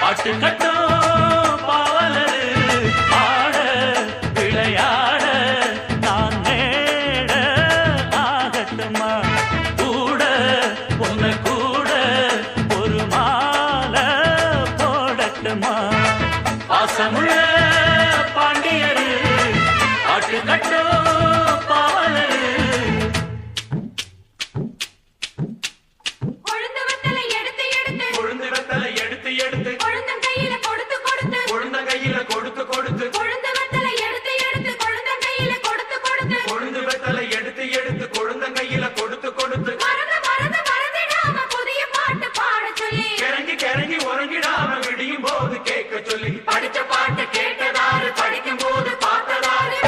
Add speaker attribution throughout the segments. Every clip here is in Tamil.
Speaker 1: பாட்டு கட்டும் பாவலரு ஆட விளையாட நான் நேட ஆகட்டுமா கூட பொண்ணு கூட ஒரு மாலை போடட்டுமா பாசமுள்ள பாண்டியரு பாட்டு கட்டும் பாவலரு
Speaker 2: கொழுந்து வெத்தலை எடுத்து எடுத்து
Speaker 1: கொழுந்து வெத்தலை எடுத்து எடுத்து
Speaker 2: கொழுந்தன் கையில கொடுத்து கொடுத்து
Speaker 1: கொழுந்த கையில கொடுத்து கொடுத்து
Speaker 2: கொழுந்து வெத்தலை எடுத்து எடுத்து கொழுந்தன் கையில கொடுத்து கொடுத்து
Speaker 1: கொழுந்து வெத்தலை எடுத்து எடுத்து கொழுந்த கையில கொடுத்து கொடுத்து
Speaker 2: மறந்து மறந்து மறந்திடாம புதிய பாட்டு பாட சொல்லி
Speaker 1: கிறங்கி கிறங்கி உறங்கிடாம விடியும் போது கேட்க சொல்லி படிச்ச பாட்டு கேட்டதாரு படிக்கும் போது பார்த்ததாரு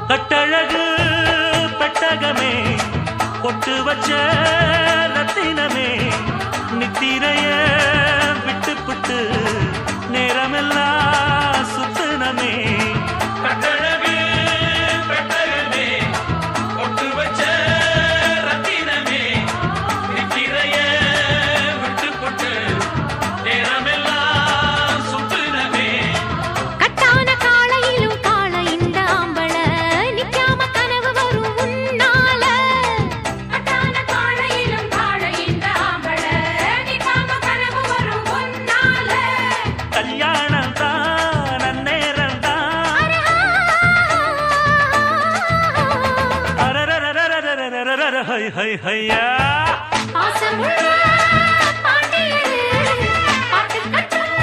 Speaker 1: கட்டழகு பெட்டகமே பொட்டு வச்ச ரத்தினமே நித்திரைய விட்டு புட்டு நேரமெல்லாம் சுத்தனமே கட்டழகு பெட்டகமே பொட்டு வச்ச ரத்தினமே நித்திரைய விட்டு புட்டு நேரமெல்லாம் சுத்தனமே
Speaker 2: கட்டான காளையிலும் காள இந்த ஆம்பள நிக்காம கனவு வரும் உன்னால கட்டான காளையிலும் காள இந்த ஆம்பள நிக்காம கனவு
Speaker 3: ஹை ஹை ஹையா
Speaker 2: பாசமுள்ள பாண்டியரே, பாட்டு கட்டும்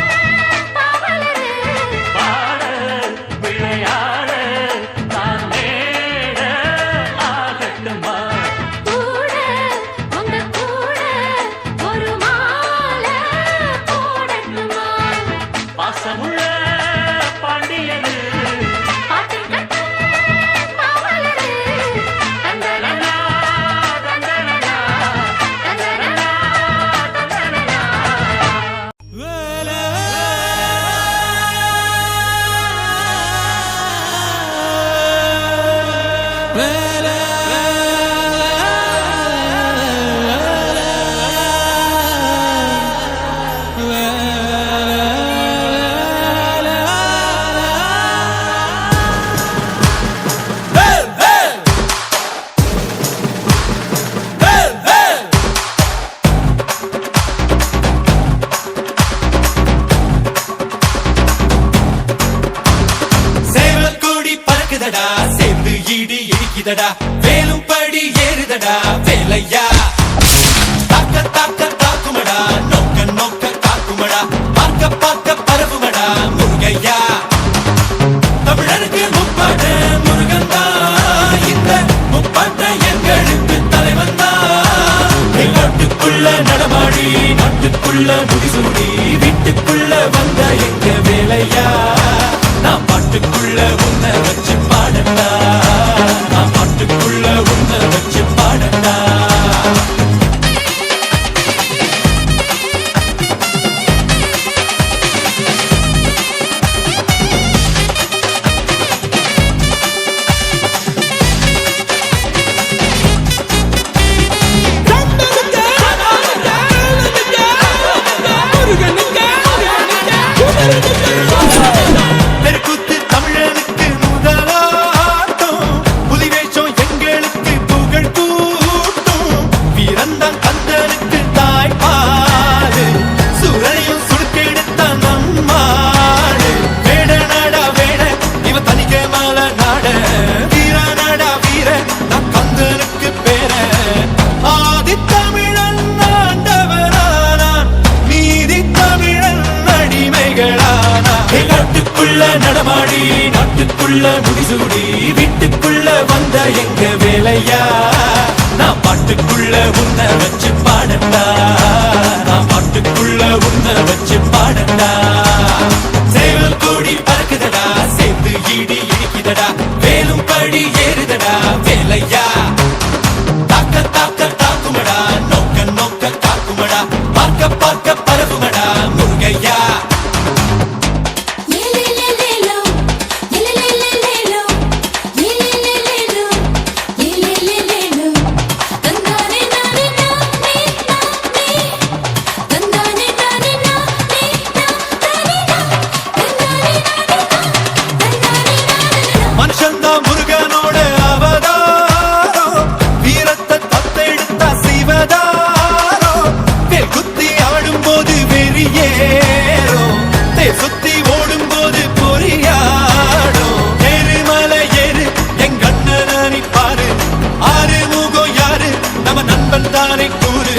Speaker 2: பாவலரே.
Speaker 3: பாட விளையாட தான் மேட ஆகட்டுமா
Speaker 2: கூட, உங்க கூட ஒரு மாலை போடட்டுமா?
Speaker 3: பாசமுள்ள பாண்டியரு
Speaker 2: பாட்டு கட்டும் பாவலரே. தந்தனனா, தந்தனனா, தந்தனனா, தந்தனனா.
Speaker 4: சேவல் கோடி பறக்குதடா, சேர்ந்து இடி இடிக்குதடா, வேலும் படி ஏறுதடா வேலையா. தாக்க தாக்க தாக்குமடா, நோக்க நோக்க காக்குமடா, பார்க்க பார்க்க பரவுமடா முருகையா. தமிழருக்கு முப்பாட்ட முருகன் தான், இந்த முப்பாட்ட எங்களுக்கு தலைவன் தான். நாட்டுக்குள்ள நடமாடி, நாட்டுக்குள்ள முடிசூடி, வீட்டுக்குள்ள வந்த எங்க வேலையா. நான் பாட்டுக்குள்ள உன்னை வச்சு பாடட்டா, நான் பாட்டுக்குள்ள உன்னை வச்சு பாடட்டா. தெருக்கூத்து தமிழனுக்கு முதலாட்டம், புலிவேஷம் எங்களுக்கு புகழ் கூட்டும். வீரந்தான் கந்தனுக்கு தாய்ப்பாடு, சுரையும் சுடுக்கெடுத்தான் நம்மாடு. வேட நாடா வேட, இவ தனிக்க மால நாட, வீர நாடா வீர, நான் கந்தனுக்கு பேர. ஆதி தமிழன் ஆண்டவரானான், மீதி தமிழன் அடிமைகளானான். நாட்டுக்குள்ள நடமாடி, நாட்டுக்குள்ள முடிசூடி, வீட்டுக்குள்ள வந்த எங்க வேலையா. நான் பாட்டுக்குள்ள உன்னை வச்சு பாடட்டா, நான் பாட்டுக்குள்ள உன்னை வச்சு பாடட்டா. சேவல் கோடி பறக்குதடா, சேர்ந்து இடி இடிக்குதடா, வேலும் படி ஏறுதடா வேலையா. தாக்க தாக்க தாக்குமடா, நோக்க நோக்க காக்குமடா, பார்க்க பார்க்க பரவுமடா முருகையா.
Speaker 2: லேலேலேலேலோ, லேலேலேலேலோ, லேலேலேலேலோ, லேலேலேலேலோ. தந்தானே நானே நானே நானே, தந்தானே நானே நானே நானே, தந்தானே நானே தந்தானே நானே.
Speaker 4: மனுஷன்தான் முருகனோட அவதாரம், வீரத்தை தத்தெடுத்தா சிவதாரம். வேல் குத்தி ஆடும்போது வெறியேறும், தேர் சுத்தி ஓடும்போது பொறியாடும். ஏறுமலை ஏறு எங்கண்ணனி பாரு, ஆறு முகம் யாரு நம்ம நண்பன் தானே கூறு.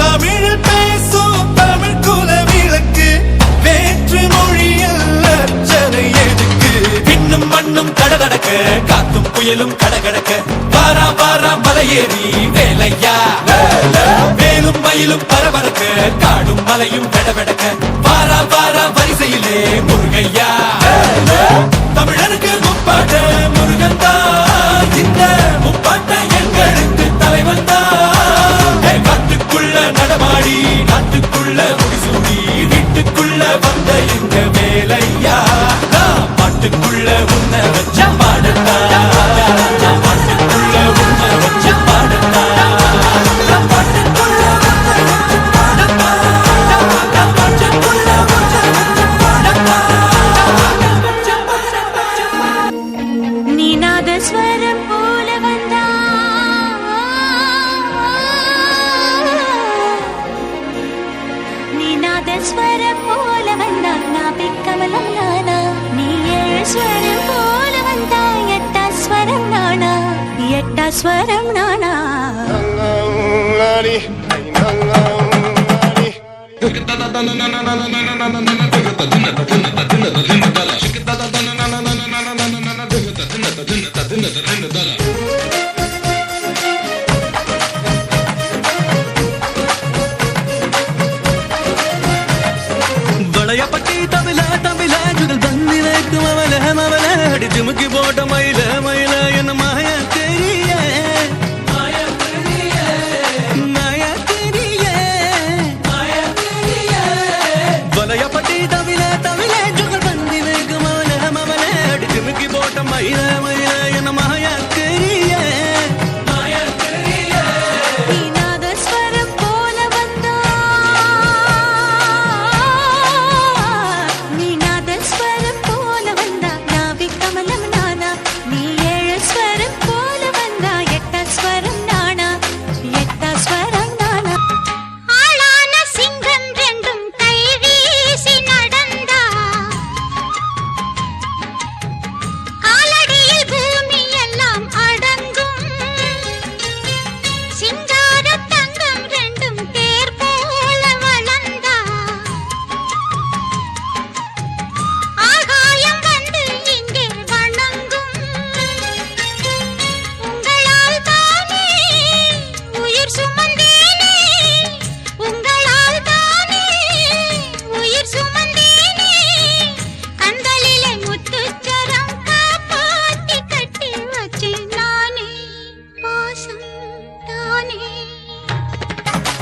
Speaker 4: தமிழில் பேசும் தமிழ் குல விளக்கு, வேற்று மொழியில் அர்ச்சனை எதுக்கு. விண்ணும் மண்ணும் கடகடக்க, காத்தும் புயலும் கடகடக்க, வாரா வாரா மலையேறி வேலையா. வேலும் மயிலும் பரபரக்க, காடும் மலையும் வெடவெடக்க, வாரா வாரா வரிசையிலே முருகையா. தமிழனுக்கு முப்பாட்ட முருகன் தான், இந்த முப்பாட்ட எங்களுக்கு தலைவன் தான். காட்டுக்குள்ள நடமாடி, நாட்டுக்குள்ள முடிசூடி, வீட்டுக்குள்ள வந்த எங்க வேலையா. நான் பாட்டுக்குள்ள உன்னை வச்ச பாடட்டா, நான் பாட்டுக்குள்ள உன்னை வச்ச பாடட்டா, நான் பாட்டுக்குள்ள உன்னை வச்ச பாடட்டா, நான் பாட்டுக்குள்ள உன்னை வச்ச பாடட்டா, வச்ச பாடட்டா.
Speaker 2: நீ நாதஸ்வரம் போல வந்தா, நீ நாதஸ்வரம் போல வந்தா, நான் பிக்கமலம் நானா. நீ ஏழு ஸ்வரம் போல வந்தா, எட்டா ஸ்வரம் நானா. எட்டா ஸ்வரம் நானா
Speaker 4: வளையப்பட்டி தமிழ தமிழ ஜுகல் பந்தி வைக்கும் அவல மவல அடி திமுக்கி போட்ட மயில மயில என்ன மாய தெரிய வளையப்பட்டி தமிழ தமிழ ஜுகல் பந்தி வைக்கும் அவல மவல அடி திமுக்கி போட்ட மயில மயில என்ன மாய தெரிய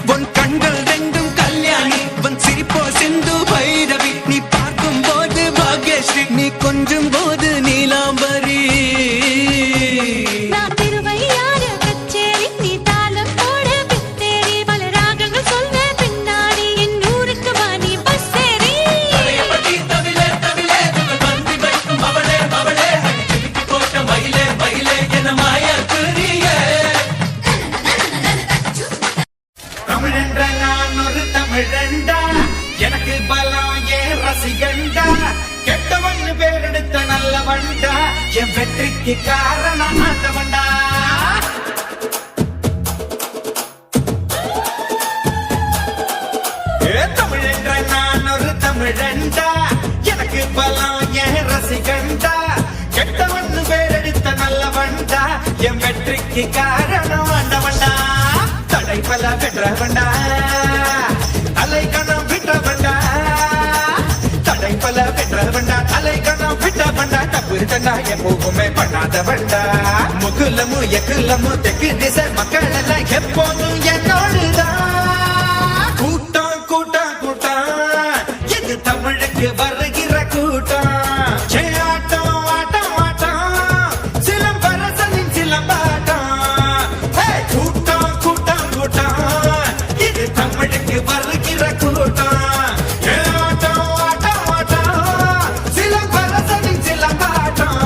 Speaker 4: உன் கண்கள் ரெண்டும் கல்யாணி உன் சிரிப்போ சிந்து பைரவி நீ பார்க்கும் போது பாக்யஸ்ரீ நீ கொஞ்சும் போது நீலாம்பரி
Speaker 2: நான் திருவையாறு கச்சேரி நீ தாளம் போட பித்தேரி பல ராகங்கள் சொல்ல பின்னாடி என் ஊருக்கு வாணி பஸ்ஸேரி
Speaker 4: வளையப்பட்டி தமிழே தமிழே ஜுகல் பந்தி வைக்கும் அவளே அவளே அடி திமுக்கி போட்ட மயிலே மயிலே என்ன மாயா தெரிய
Speaker 1: தமிழென்ற நான் ஒரு தமிழண்டா எனக்கு பலம் ஏன் ரசிகண்டா கெட்டவன் பேரெடுத்த நல்லவண்டா என் வெற்றிக்கு காரணம் ஆண்டவண்டா தமிழென்ற நான் ஒரு தமிழண்டா எனக்கு பலம் ஏன் ரசிகண்டா கெட்டவன் பேரெடுத்த நல்லவண்டா என் வெற்றிக்கு காரணம் ஆண்டவண்டா தடை பல பெற்றவண்டா அலை கணம் விட்டவண்டா தடை பல பெற்றவண்டா அலை கணம் விட்டவண்டா தப்பு தண்டா எப்பவுமே பண்ணாதவண்டா முகுலமு எக்குலமு தெற்கு திசை மக்கள் எல்லாம் எப்போதும் என்னோடுதான் கூட்டம் கூட்டம் கூட்டம் இது தமிழுக்கு வருகிற கூட்டம் ஆட்டம் ஆட்டம் ஆட்டம் சிலம்பரசனின் சிலம்பாட்டம் கூட்டம் கூட்டம் கூட்டம் இது தமிழுக்கு வருகிற கூட்டம் ஆட்டம் ஆட்டம் ஆட்டம் சிலம்பரசனின் சிலம்பாட்டம்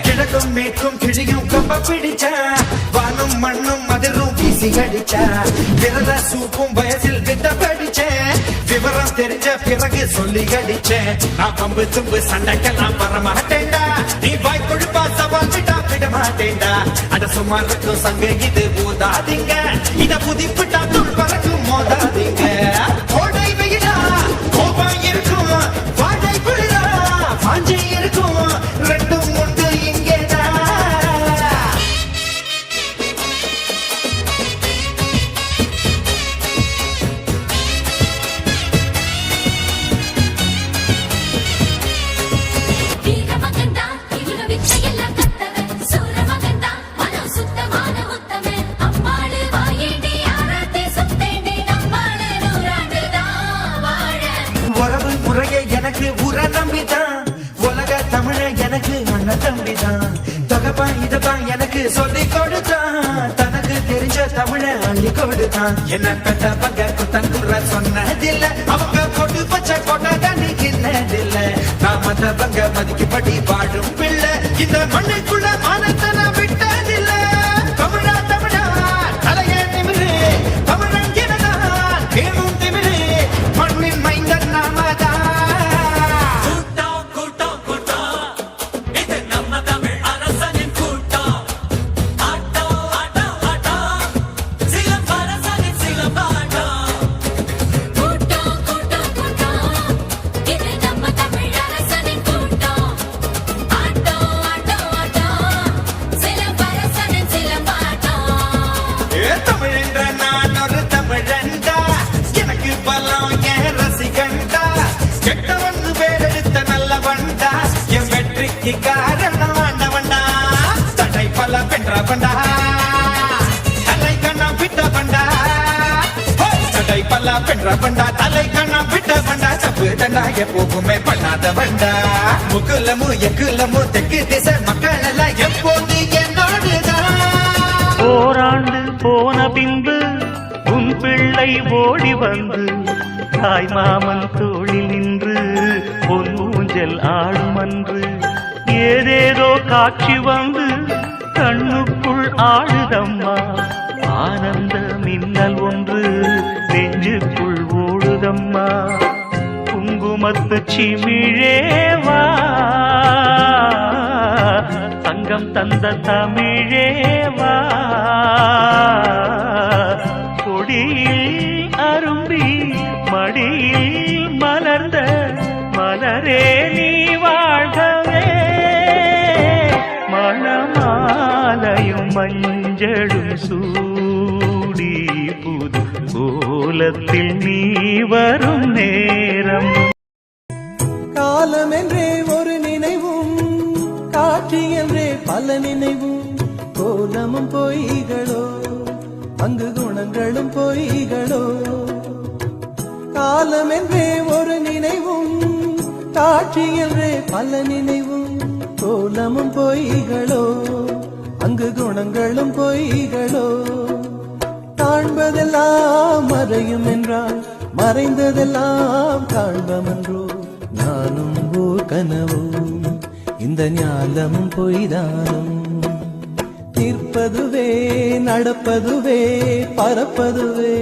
Speaker 1: கிழக்கும் மேற்கும் கிழியும் கம்ப பிடிச்ச வானும் மண்ணும் அதிரும் வீசி அடிச்ச விரத சூப்பும் வயசில் வித்த படிச்சேன் விவரம் தெரிஞ்ச பிறகு சொல்லி அடிச்சேன் நான் பம்பு தும்பு சண்டைக்கெல்லாம் வர மாட்டேன்டா நீ வாய் கொழுப்பா சவால் விட்டா விட மாட்டேன்டா அட சுமார் இருக்கும் சங்க இது ஊதாதீங்க இத புதிப்பிட்டா துள் பறக்கும் மோதாதீங்க கோடை வெயிலா கோபம் இருக்கும் வாழை குளிரா வாஞ்சை இருக்கும் ரெண்டும் உண்டு இங்கேதான்
Speaker 2: வீர மகன்தா இவங்க விச்சையெல்லாம் கத்தவன் சூர மகன்தா மனம் சுத்தமான உத்தமன் அம்மாளு வாயேண்டி ஆராத்தி சுத்தேண்டி நம்மாளு நூறாண்டுதான் வாழ
Speaker 1: உறவு முறையே எனக்கு உர நம்பிதான் உலக தமிழ எனக்கு அண்ணன் தம்பிதான் தகப்பா இததான் எனக்கு சொல்லி கொடுத்தான் தனக்கு தெரிஞ்ச தமிழ அள்ளி கொடுத்தான் என்ன பெற்ற பங்க குத்தங்குற சொன்னதில்ல அவங்க கொண்டு பச்சை கொண்ட தண்ணி கிண்ணதில்ல நான் மத்த பங்க மதிக்கப்படி வாழும் பிள்ளை இந்த மண்ணுக்குள்ள மானத்தன விட்டதில்ல தமிழா தமிழா தலைய நிமிரு தமிழன் எனதான் வேணும் திமிரு மண்ணின் மைந்தன் நாமதான்
Speaker 4: கூட்டம் கூட்டம் கூட்டம் இது நம்ம தமிழ் அரசனின் கூட்டம் ஆட்டம் ஆட்டம் ஆட்டம் சிலம்பரசனின் சிலம்பாட்டம்
Speaker 2: கூட்டம் கூட்டம் கூட்டம் இது நம்ம தமிழ் அரசனின் கூட்டம் ஆட்டம் ஆட்டம் ஆட்டம் சிலம்பரசனின் சிலம்பாட்டம்
Speaker 1: தமிழென்ற நான் ஒரு தமிழண்டா எனக்கு பலம் என் ரசிகண்டா கெட்டவன் பேரெடுத்த நல்லவண்டா என் வெற்றிக்கு காரணம் ஆண்டவண்டா தடை பல பெற்ற பண்டா தலை கண்ணம் விட்ட பண்டா தடை பல பெற்ற பண்டா தலை கண்ணம் விட்ட பண்டா தப்பு தண்டா எப்போவுமே பண்ணாத பண்டா முக்குலமு எக்குலமு தெற்கு திசை மக்கள் எல்லாம் எப்போது என்னோடுதான்
Speaker 3: ஓராண்டு போன பின்பு உன் பிள்ளை ஓடி வந்து தாய் மாமன் தோளில் நின்று பொன் ஊஞ்சல் ஆடுமன்று ஏதேதோ காட்சி வந்து கண்ணுக்குள் ஆடுதம்மா ஆனந்த மின்னல் ஒன்று நெஞ்சுக்குள் ஓடுதம்மா குங்குமத்து சிமிழேவா தங்கம் தந்த தமிழேவா கொடியில் அரும்பி மடியில் மலர்ந்த மலரே நீ வாழ்கவே மணமாலையும் மஞ்சளும் சூடி புது கோலத்தில் நீ வரும் நேரம்
Speaker 5: காலம் என்றே ஒரு நினைவும் காட்சி என்றே பல நினைவும் கோலமும் பொய்களோ அங்கு குணங்களும் பொய்களோ காலம் என்றே ஒரு நினைவும் காட்சி என்றே பல நினைவும் கோலமும் பொய்களோ அங்கு குணங்களும் பொய்களோ காண்பதெல்லாம் மறையும் என்றால் மறைந்ததெல்லாம் காண்பமென்றோ நானும் ஓர் கனவோ இந்த ஞாலமும் பொய்தானும் நிற்பதுவே நடப்பதுவே பறப்பதுவே